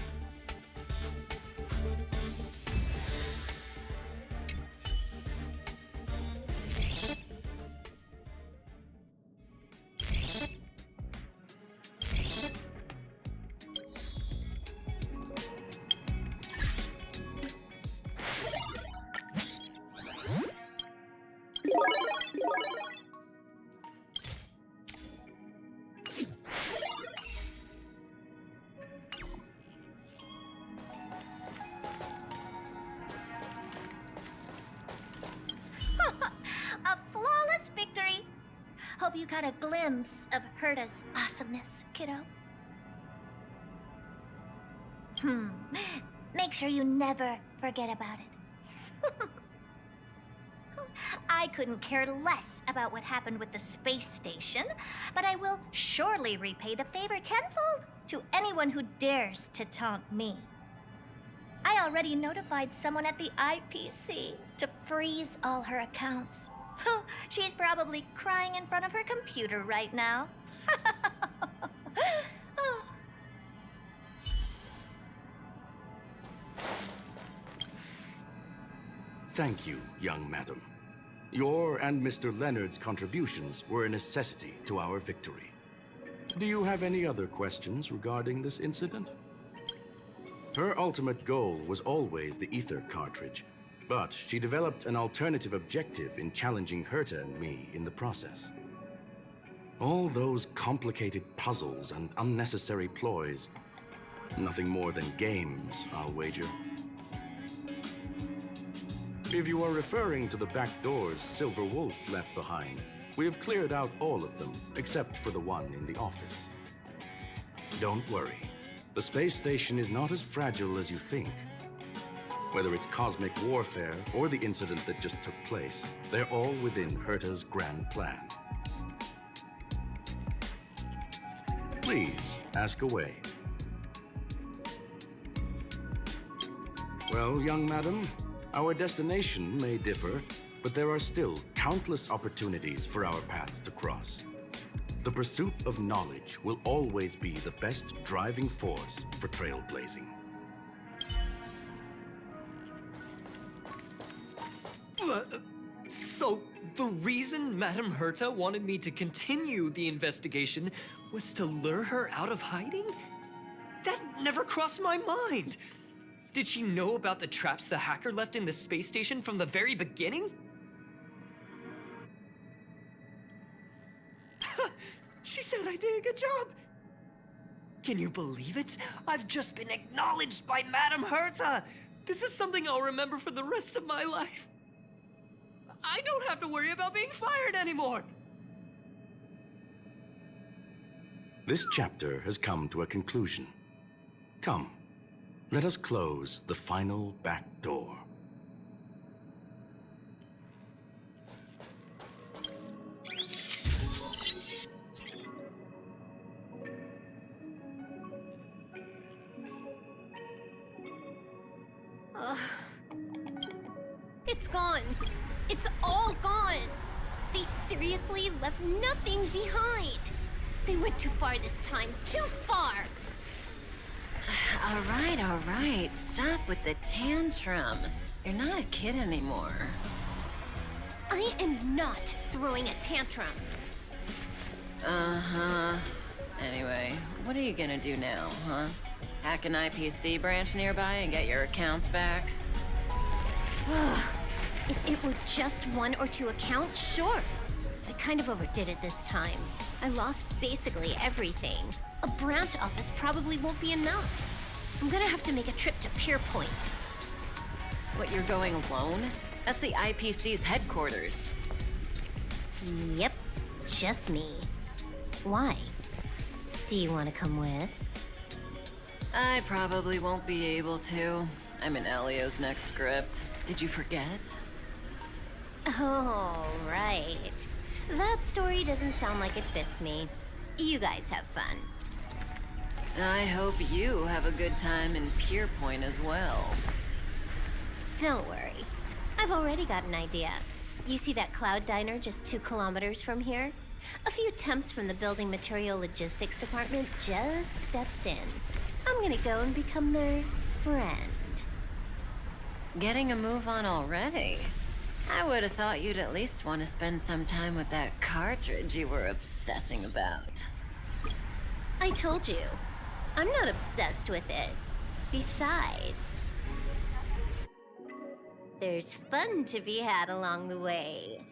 J: A flawless victory! Hope you got a glimpse of Herta's awesomeness, kiddo. Make sure you never forget about it. I couldn't care less about what happened with the space station, but I will surely repay the favor tenfold to anyone who dares to taunt me. I already notified someone at the IPC to freeze all her accounts. She's probably crying in front of her computer right now.
H: Thank you, young madam. Your and Mr. Leonard's contributions were a necessity to our victory. Do you have any other questions regarding this incident? Her ultimate goal was always the ether cartridge, but she developed an alternative objective in challenging Herta and me in the process. All those complicated puzzles and unnecessary ploys, nothing more than games, I'll wager. If you are referring to the back doors Silver Wolf left behind, we have cleared out all of them, except for the one in the office. Don't worry. The space station is not as fragile as you think. Whether it's cosmic warfare or the incident that just took place, they're all within Herta's grand plan. Please, ask away. Well, young madam, our destination may differ, but there are still countless opportunities for our paths to cross. The pursuit of knowledge will always be the best driving force for trailblazing.
F: So, the reason Madame Herta wanted me to continue the investigation was to lure her out of hiding? That never crossed my mind! Did she know about the traps the hacker left in the space station from the very beginning? She said I did a good job! Can you believe it? I've just been acknowledged by Madame Herta! This is something I'll remember for the rest of my life. I don't have to worry about being fired anymore!
H: This chapter has come to a conclusion. Come, let us close the final back door.
L: Ugh. It's gone. It's all gone. They seriously left nothing behind. They went too far this time. Too far.
E: All right. Stop with the tantrum. You're not a kid anymore.
L: I am not throwing a tantrum.
E: Uh-huh. Anyway, what are you gonna do now, huh? Hack an IPC branch nearby and get your accounts back?
L: If it were just 1 or 2 accounts, sure. I kind of overdid it this time. I lost basically everything. A branch office probably won't be enough. I'm gonna have to make a trip to Pier Point.
E: What, you're going alone? That's the IPC's headquarters.
L: Yep, just me. Why? Do you want to come with?
E: I probably won't be able to. I'm in Elio's next script. Did you forget?
L: Oh, right. That story doesn't sound like it fits me. You guys have fun.
E: I hope you have a good time in Pier Point as well.
L: Don't worry. I've already got an idea. You see that cloud diner just 2 kilometers from here? A few temps from the building material logistics department just stepped in. I'm gonna go and become their friend.
E: Getting a move on already? I would have thought you'd at least want to spend some time with that cartridge you were obsessing about.
L: I told you, I'm not obsessed with it. Besides, there's fun to be had along the way.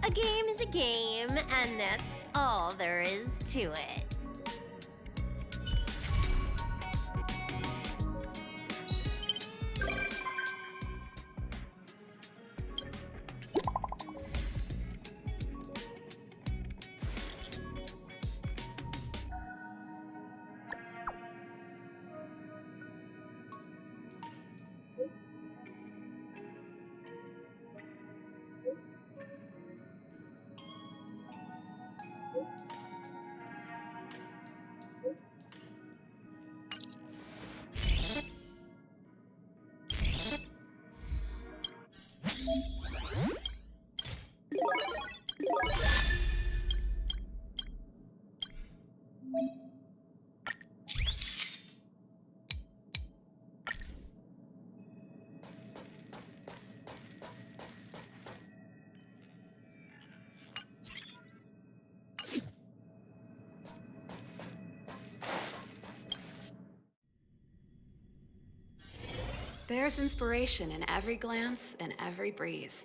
L: A game is a game, and that's all there is to it.
C: There's inspiration in every glance and every breeze.